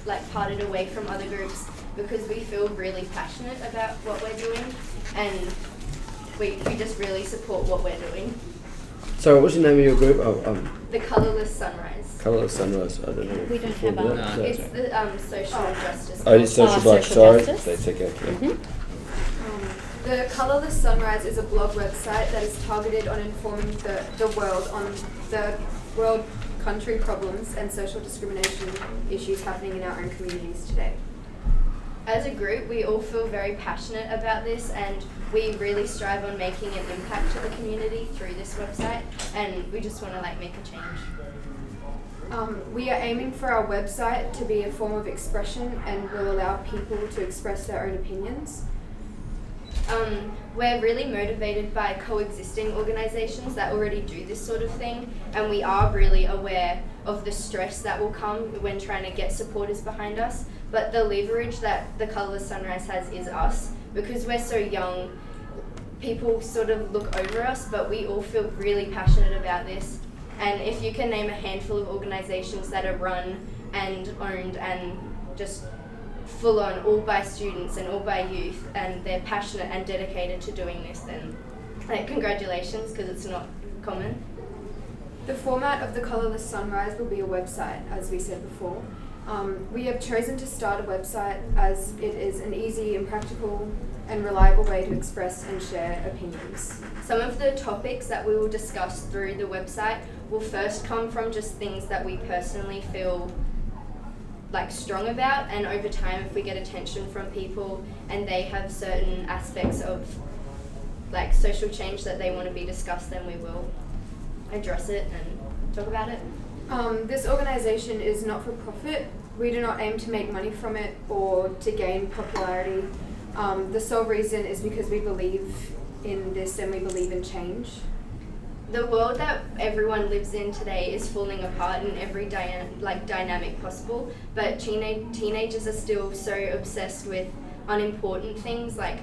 like parted away from other groups because we feel really passionate about what we're doing, and we just really support what we're doing. So what's the name of your group? The Colourless Sunrise. Colourless Sunrise. I don't know. We don't have a... No. It's the social justice. Oh, it's social social block. Sorry. justice. That's okay. Yeah. The Colourless Sunrise is a blog website that is targeted on informing the world on the world country problems and social discrimination issues happening in our own communities today. As a group, we all feel very passionate about this, and we really strive on making an impact to the community through this website, and we just want to make a change. We are aiming for our website to be a form of expression and will allow people to express their own opinions. We're really motivated by coexisting organisations that already do this sort of thing, and we are really aware of the stress that will come when trying to get supporters behind us. But the leverage that the Colourless Sunrise has is us. Because we're so young, people sort of look over us, but we all feel really passionate about this. And if you can name a handful of organisations that are run and owned and just full on, all by students and all by youth, and they're passionate and dedicated to doing this, then congratulations, because it's not common. The format of the Colourless Sunrise will be a website, as we said before. We have chosen to start a website as it is an easy and practical and reliable way to express and share opinions. Some of the topics that we will discuss through the website will first come from just things that we personally feel strong about, and over time, if we get attention from people and they have certain aspects of social change that they want to be discussed, then we will address it and talk about it. This organisation is not for profit. We do not aim to make money from it or to gain popularity. The sole reason is because we believe in this and we believe in change. The world that everyone lives in today is falling apart in every dynamic possible, but teenagers are still so obsessed with unimportant things like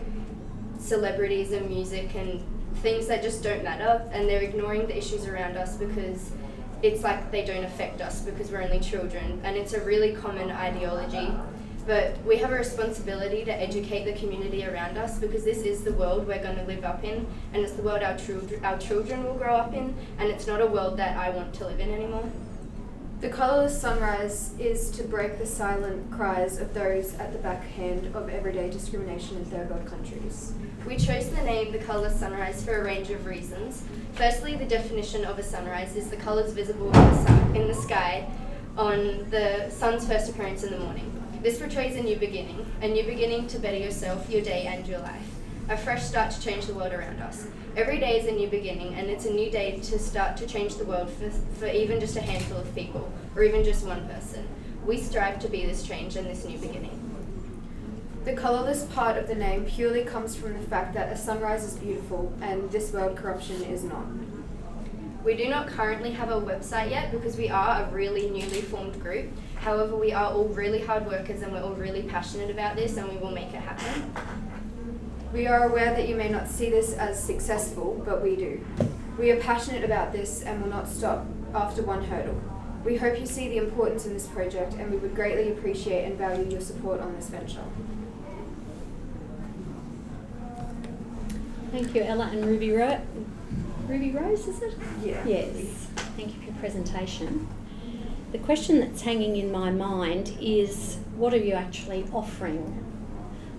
celebrities and music and things that just don't matter, and they're ignoring the issues around us because it's like they don't affect us because we're only children, and it's a really common ideology. But we have a responsibility to educate the community around us, because this is the world we're going to live up in, and it's the world our children will grow up in, and it's not a world that I want to live in anymore. The Colourless Sunrise is to break the silent cries of those at the backhand of everyday discrimination in third world countries. We chose the name The Colourless Sunrise for a range of reasons. Firstly, the definition of a sunrise is the colours visible in the sky on the sun's first appearance in the morning. This portrays a new beginning to better yourself, your day and your life. A fresh start to change the world around us. Every day is a new beginning, and it's a new day to start to change the world for even just a handful of people, or even just one person. We strive to be this change and this new beginning. The colourless part of the name purely comes from the fact that a sunrise is beautiful and this world corruption is not. We do not currently have a website yet because we are a really newly formed group. However, we are all really hard workers and we're all really passionate about this, and we will make it happen. We are aware that you may not see this as successful, but we do. We are passionate about this and will not stop after one hurdle. We hope you see the importance in this project, and we would greatly appreciate and value your support on this venture. Thank you, Ella and Ruby Rose, is it? Yeah. Yes. Thank you for your presentation. The question that's hanging in my mind is, what are you actually offering?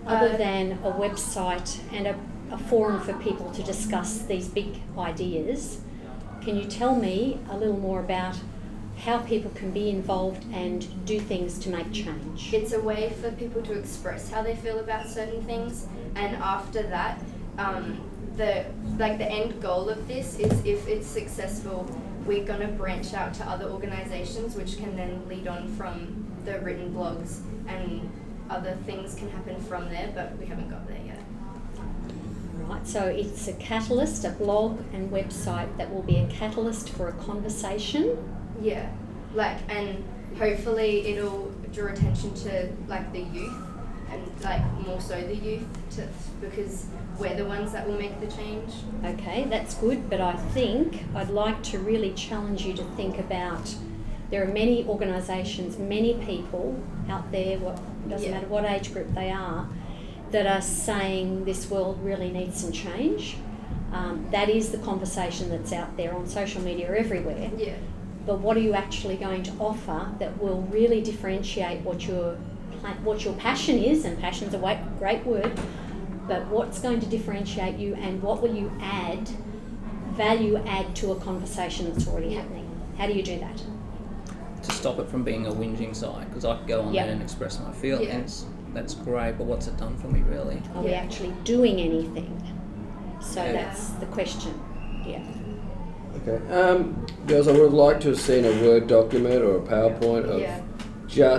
Other than a website and a forum for people to discuss these big ideas, can you tell me a little more about how people can be involved and do things to make change? It's a way for people to express how they feel about certain things, and after that, the end goal of this is, if it's successful, we're going to branch out to other organisations, which can then lead on from the written blogs, and other things can happen from there, but we haven't got there yet. Right, so it's a catalyst, a blog and website that will be a catalyst for a conversation. Yeah, and hopefully it'll draw attention to the youth, and more so the youth, because we're the ones that will make the change. Okay, that's good, but I think I'd like to really challenge you to think about There are many organisations, many people out there, doesn't matter what age group they are, that are saying this world really needs some change. That is the conversation that's out there on social media everywhere. Yeah. But what are you actually going to offer that will really differentiate what your passion is? And passion's a great word, but what's going to differentiate you, and what will you value add to a conversation that's already happening? How do you do that? To stop it from being a whinging site, because I could go on there and express my feelings. That's great, but what's it done for me, really? Are we actually doing anything? So that's the question. Yeah. Okay. Girls, I would have liked to have seen a Word document or a PowerPoint of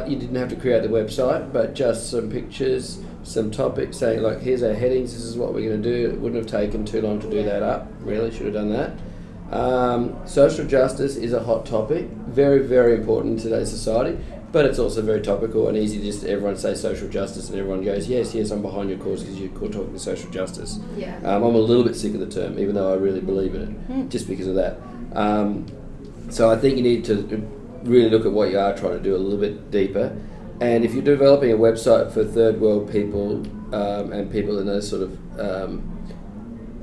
you didn't have to create the website, but just some pictures, some topics saying like, here's our headings, this is what we're going to do. It wouldn't have taken too long to do that up. Really should have done that. Social justice is a hot topic, very, very important in today's society, but it's also very topical and easy just everyone say social justice and everyone goes, yes, I'm behind your cause because you're talking social justice. Yeah. I'm a little bit sick of the term, even though I really believe in it, just because of that. So I think you need to really look at what you are trying to do a little bit deeper. And if you're developing a website for third world people and people in those sort of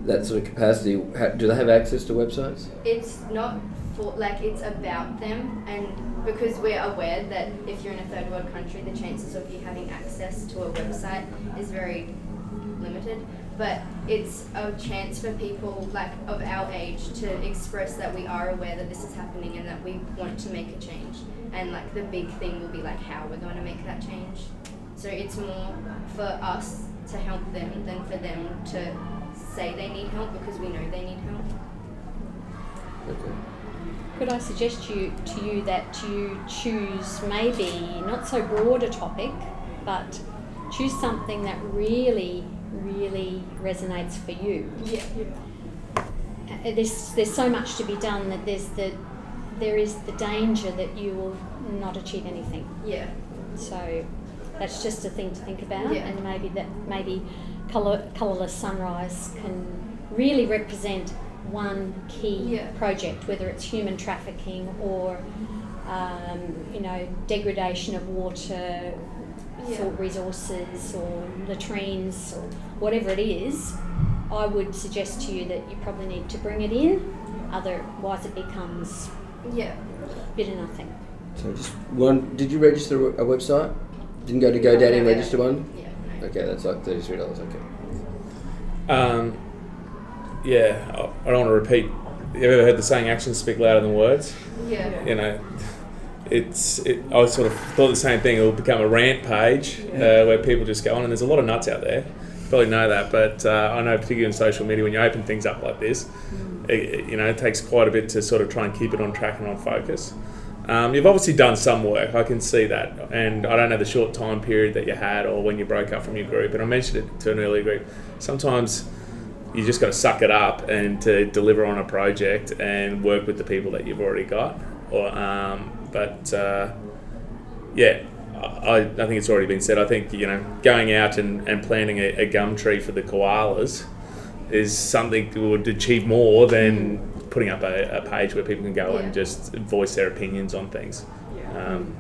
that sort of capacity, do they have access to websites? It's not it's about them, and because we're aware that if you're in a third world country, the chances of you having access to a website is very limited. But it's a chance for people like of our age to express that we are aware that this is happening and that we want to make a change. And like the big thing will be like how we're going to make that change. So it's more for us to help them than for them to say they need help, because we know they need help. Okay. Could I suggest to you that you choose maybe not so broad a topic, but choose something that really resonates for you. Yeah. There's so much to be done that there is the danger that you will not achieve anything. Yeah. So that's just a thing to think about, Yeah. and maybe Colourless Sunrise can really represent one key project, whether it's human trafficking or degradation of water, salt resources or latrines or whatever it is. I would suggest to you that you probably need to bring it in, otherwise it becomes a bit of nothing. So just one, did you register a website? Didn't go to GoDaddy and register one? Yeah. Okay, that's like $33, okay. I don't want to repeat. Have you ever heard the saying, actions speak louder than words? Yeah. You know, I sort of thought the same thing. It will become a rant page where people just go on, and there's a lot of nuts out there. You probably know that, but I know particularly in social media, when you open things up like this, it takes quite a bit to sort of try and keep it on track and on focus. You've obviously done some work, I can see that, and I don't know the short time period that you had or when you broke up from your group, and I mentioned it to an earlier group. Sometimes you just got to suck it up and to deliver on a project and work with the people that you've already got. I think it's already been said. I think going out and planting a gum tree for the koalas is something that would achieve more than putting up a page where people can go and just voice their opinions on things.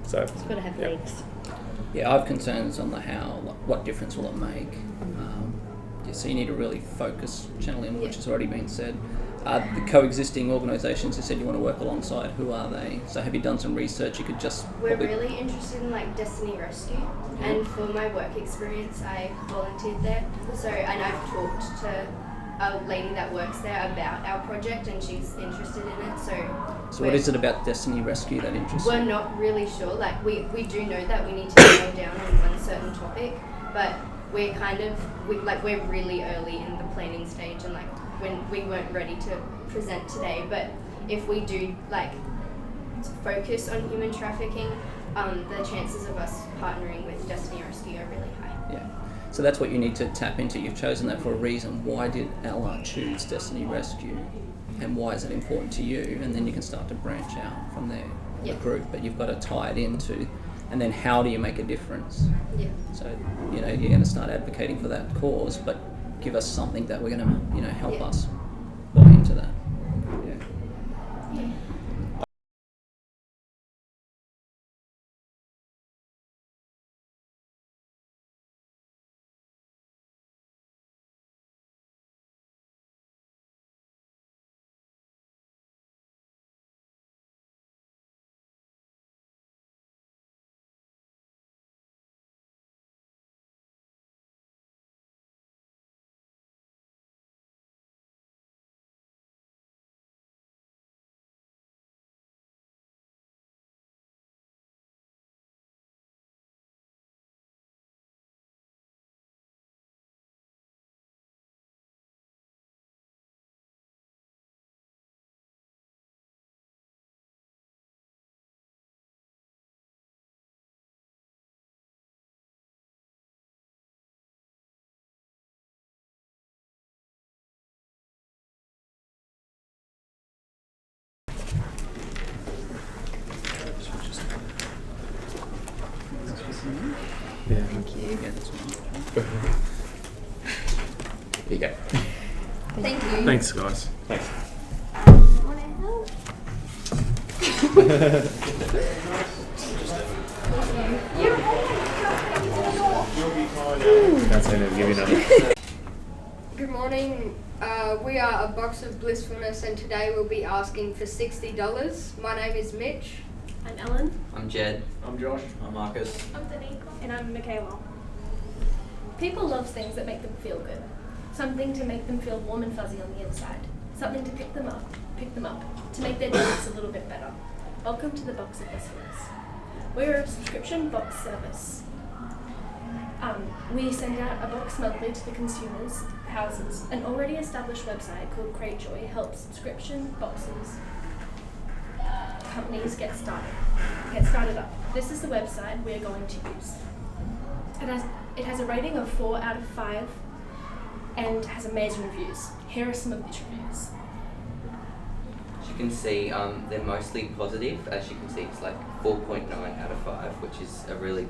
So It's got to have legs. Yeah, I have concerns on the how. What difference will it make? So you need to really focus, channel in, which has already been said. The coexisting organisations you said you want to work alongside, who are they? So have you done some research? You could just... We're really interested in Destiny Rescue, and for my work experience I volunteered there. So, and I've talked to a lady that works there about our project, and she's interested in it. So what is it about Destiny Rescue that interests you? We're not really sure. We do know that we need to nail down on one certain topic, but we're we're really early in the planning stage, and when we weren't ready to present today. But if we do focus on human trafficking, the chances of us partnering with Destiny Rescue are really high. Yeah. So that's what you need to tap into. You've chosen that for a reason. Why did Ella choose Destiny Rescue? And why is it important to you? And then you can start to branch out from there, the group. But you've got to tie it into, and then how do you make a difference? Yeah. So, you're going to start advocating for that cause, but give us something that we're going to, help us buy into that. Yeah. Thank you. Yeah, that's one. Here you go. Thank you. Thanks, guys. Thanks. Want to help? That's going to give you another. Good morning. We are a Box of Blissfulness, and today we'll be asking for $60. My name is Mitch. I'm Ellen. I'm Jed. I'm Josh. I'm Marcus. I'm Denise. And I'm Michaela. People love things that make them feel good. Something to make them feel warm and fuzzy on the inside. Something to pick them up, to make their days a little bit better. Welcome to the Box of Blissfulness. We're a subscription box service. We send out a box monthly to the consumers' houses. An already established website called Cratejoy helps subscription boxes companies get started up. This is the website we're going to use. It has a rating of 4 out of 5 and has amazing reviews. Here are some of these reviews. As you can see, they're mostly positive. As you can see, it's like 4.9 out of 5, which is a really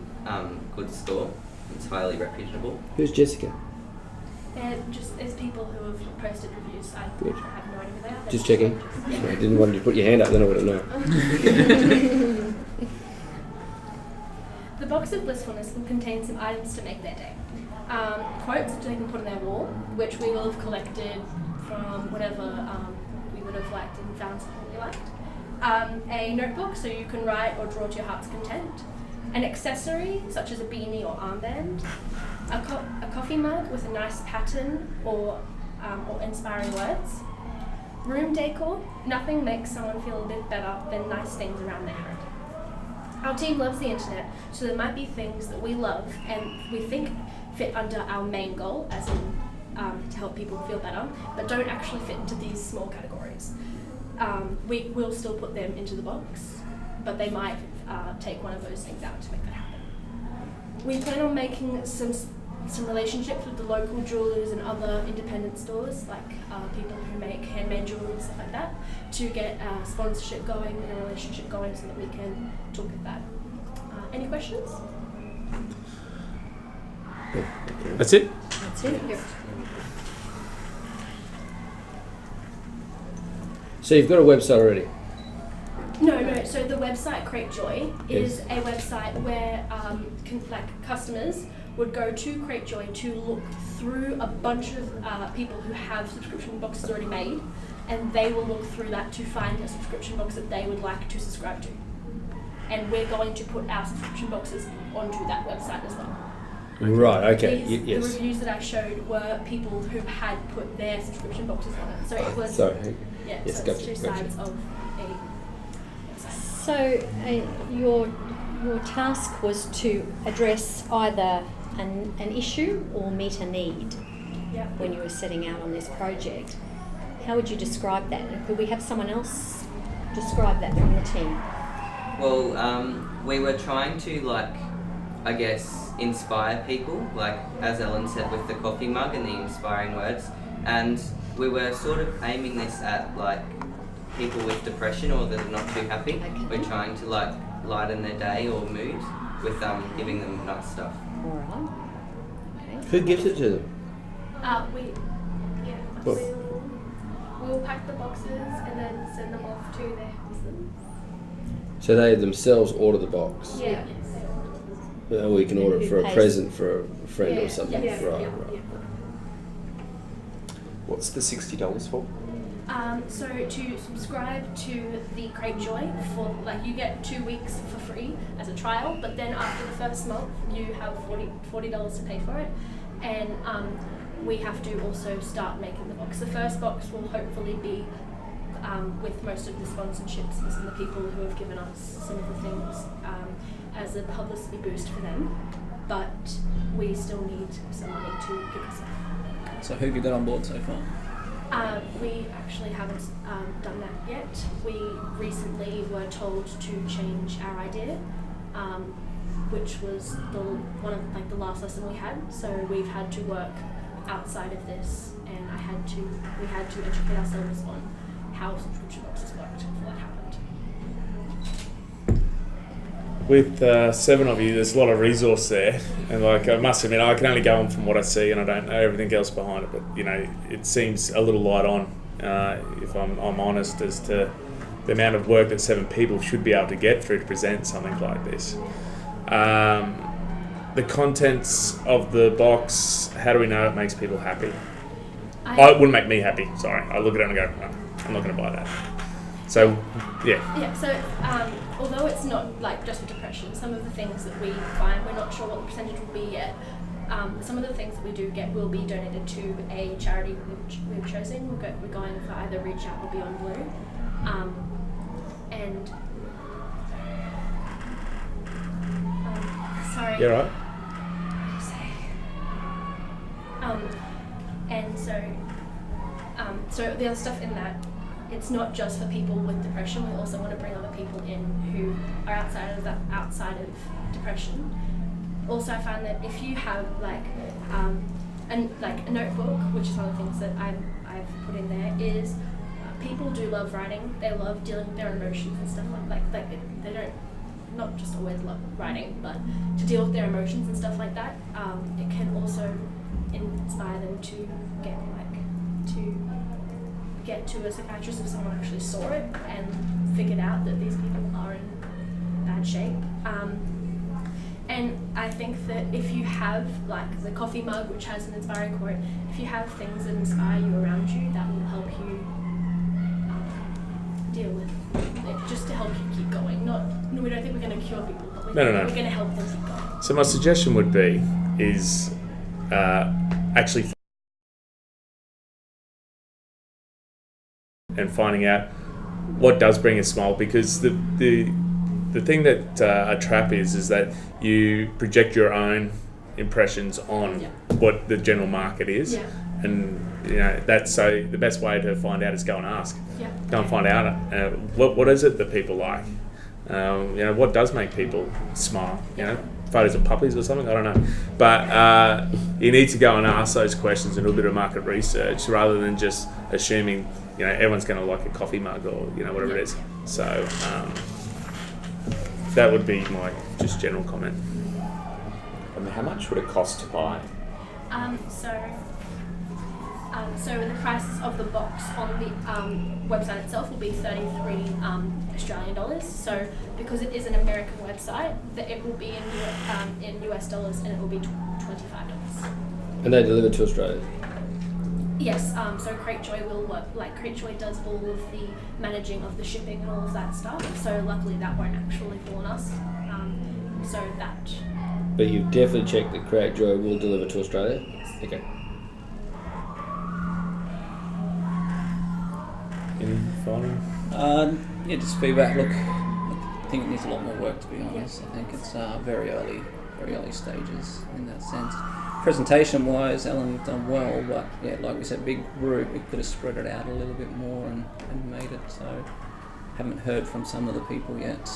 good score. It's highly reputable. Who's Jessica? There's people who have posted reviews. I Good. have no idea who they are. Just checking. I didn't want you to put your hand up, then I would have known. The Box of Blissfulness will contain some items to make their day. Quotes which they can put on their wall, which we will have collected from whatever we would have liked and found something we liked. A notebook so you can write or draw to your heart's content. An accessory such as a beanie or armband. A coffee mug with a nice pattern or inspiring words. Room decor. Nothing makes someone feel a bit better than nice things around their home. Our team loves the internet, so there might be things that we love and we think fit under our main goal, as in to help people feel better, but don't actually fit into these small categories. We will still put them into the box, but they might take one of those things out to make that happen. We plan on making some relationships with the local jewelers and other independent stores, like people who make handmade jewelry and stuff like that, to get a sponsorship going and a relationship going so that we can talk with that. Any questions? That's it? That's it. Yep. So you've got a website already? No. So the website Cratejoy is Yes. a website where customers would go to Cratejoy to look through a bunch of people who have subscription boxes already made, and they will look through that to find a subscription box that they would like to subscribe to. And we're going to put our subscription boxes onto that website as well. Right, okay. The Yes. reviews that I showed were people who had put their subscription boxes on it. So it was Sorry. yeah, Yes, so gotcha, it's two gotcha. sides of a website. So your task was to address either an issue or meet a need Yeah. when you were setting out on this project. How would you describe that? And could we have someone else describe that from the team? Well, we were trying to, I guess, inspire people, like as Ellen said with the coffee mug and the inspiring words. And we were sort of aiming this at, people with depression or that are not too happy. Okay. We're trying to, lighten their day or mood with giving them nice stuff. All right. Okay. Who gives it to them? Well- We'll pack the boxes and then send them off to their houses. So they themselves order the box? Yeah. Or you can order it for a Who pays? present for a friend or Yeah, something? yes, Right, yeah, right. yeah. What's the $60 for? So to subscribe to the Cratejoy for you get 2 weeks for free as a trial, but then after the first month you have $40 to pay for it, and we have to also start making the box. The first box will hopefully be with most of the sponsorships and some of the people who have given us some of the things as a publicity boost for them, but we still need some money to give us that. So who have you got on board so far? We actually haven't done that yet. We recently were told to change our idea, which was one of the last lesson we had. So we've had to work outside of this, and we had to educate ourselves on how subscription boxes worked before that happened. with 7 of you, there's a lot of resource there, and like I must admit, I can only go on from what I see, and I don't know everything else behind it. But you know, it seems a little light on, if I'm honest, as to the amount of work that 7 people should be able to get through to present something like this. The contents of the box, how do we know it makes people happy? It wouldn't make me happy. Sorry, I look at it and I go, no, I'm not going to buy that. So, yeah. Yeah, so although it's not like just for depression, some of the things that we find, we're not sure what the percentage will be yet. Some of the things that we do get will be donated to a charity we've chosen. We're going for either Reach Out or Beyond Blue. Sorry. Yeah, right. And so the other stuff in that, it's not just for people with depression. We also want to bring other people in who are outside of depression. Also, I find that if you have like a notebook, which is one of the things that I've put in there, is people do love writing. They love dealing with their emotions and stuff like they don't not just always love writing, but to deal with their emotions and stuff like that. It can also inspire them to get to a psychiatrist if someone actually saw it and figured out that these people are in bad shape. And I think that if you have like the coffee mug, which has an inspiring quote, if you have things that inspire you around you, that will help you deal with it, just to help you keep going. We don't think we're going to cure people, but we're going to help them keep going. So my suggestion would be is actually and finding out what does bring a smile, because the thing that a trap is that you project your own impressions on what the general market is, and you know that's so the best way to find out is go and ask. Go and find out what is it that people like. You know, what does make people smile? You know, photos of puppies or something, I don't know. But you need to go and ask those questions and do a bit of market research rather than just assuming, you know, everyone's going to like a coffee mug or, you know, whatever it is. So that would be my just general comment. And how much would it cost to buy? So the price of the box on the website itself will be $33 Australian dollars. So because it is an American website, that it will be in US dollars, and it will be $25. And they deliver to Australia? Yes. So Cratejoy will work. Like Cratejoy does all of the managing of the shipping and all of that stuff. So luckily that won't actually fall on us. But you've definitely checked that Cratejoy will deliver to Australia? Yes. Okay. Any final? Yeah, just feedback. Look, I think it needs a lot more work, to be honest. I think it's very early stages in that sense. Presentation-wise, Ellen done well, but yeah, like we said, big group. We could have spread it out a little bit more and made it. So, haven't heard from some of the people yet.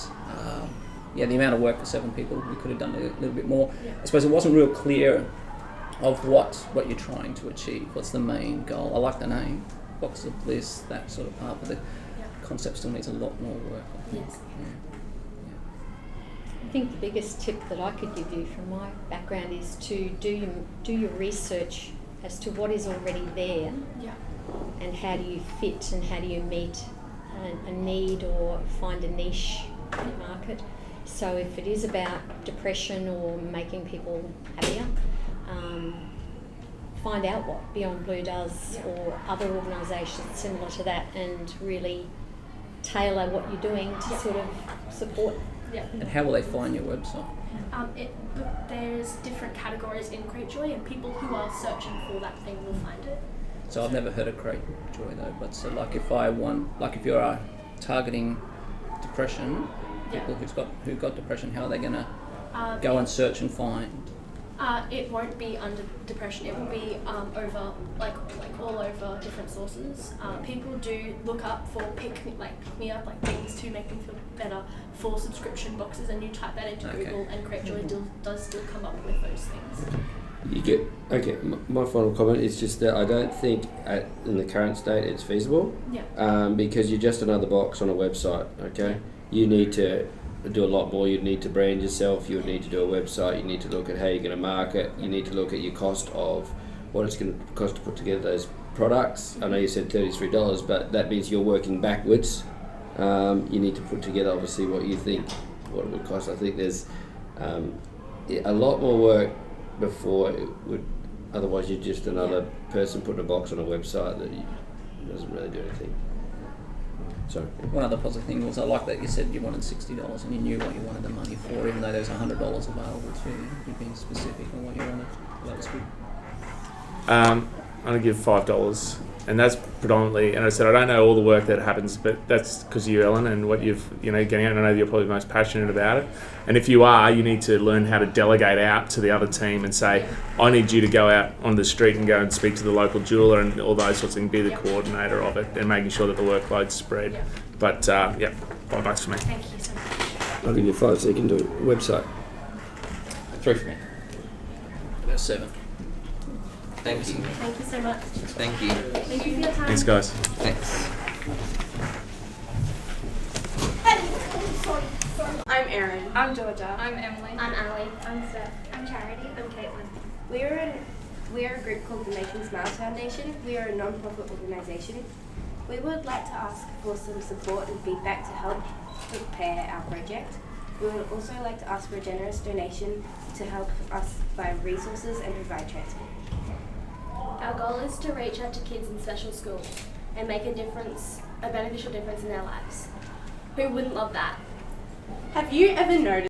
The amount of work for 7 people, we could have done a little bit more. I suppose it wasn't real clear of what you're trying to achieve. What's the main goal? I like the name, Box of Bliss, that sort of part, but the concept still needs a lot more work. I think. Yes. I think the biggest tip that I could give you from my background is to do your research as to what is already there, and how do you fit and how do you meet a need or find a niche market. So if it is about depression or making people happier, find out what Beyond Blue does or other organisations similar to that, and really tailor what you're doing to sort of support. And how will they find your website? There's different categories in Cratejoy, and people who are searching for that thing will find it. So I've never heard of Cratejoy though, but so like if you are targeting depression, people who've got depression, how are they gonna go and search and find? It won't be under depression. It will be over like all over different sources. People do look up for pick me up, like things to make them feel better, for subscription boxes, and you type that into Google, and Cratejoy does still come up with those things. My final comment is just that I don't think in the current state it's feasible. Because you're just another box on a website. Okay, you need to do a lot more. You'd need to brand yourself. You would need to do a website. You need to look at how you're going to market. You need to look at your cost of what it's going to cost to put together those products. I know you said $33, but that means you're working backwards. You need to put together obviously what you think what it would cost. I think there's a lot more work before it would. Otherwise, you're just another person putting a box on a website that doesn't really do anything. So one other positive thing was I like that you said you wanted $60 and you knew what you wanted the money for, even though there's $100 available to you. You've been specific on what you wanted. That was good. I'm going to give $5, and that's predominantly. And I said I don't know all the work that happens, but that's because of you, Ellen, and what you've getting out. And I know you're probably the most passionate about it. And if you are, you need to learn how to delegate out to the other team and say, I need you to go out on the street and go and speak to the local jeweler and all those sorts of things. Be the coordinator of it and making sure that the workload's spread. Yep. But $5 for me. Thank you so much. I'll give you 5 so you can do a website. 3 for me. About 7. Thank you. Thank you so much. Thank you. Thank you for your time. Thanks, guys. Thanks. I'm Erin. I'm Georgia. I'm Emily. I'm Ali. I'm Steph. I'm Charity. I'm Caitlin. We are a group called the Making Smiles Foundation. We are a non-profit organisation. We would like to ask for some support and feedback to help prepare our project. We would also like to ask for a generous donation to help us buy resources and provide transport. Our goal is to reach out to kids in special schools and make a beneficial difference in their lives. Who wouldn't love that? Have you ever noticed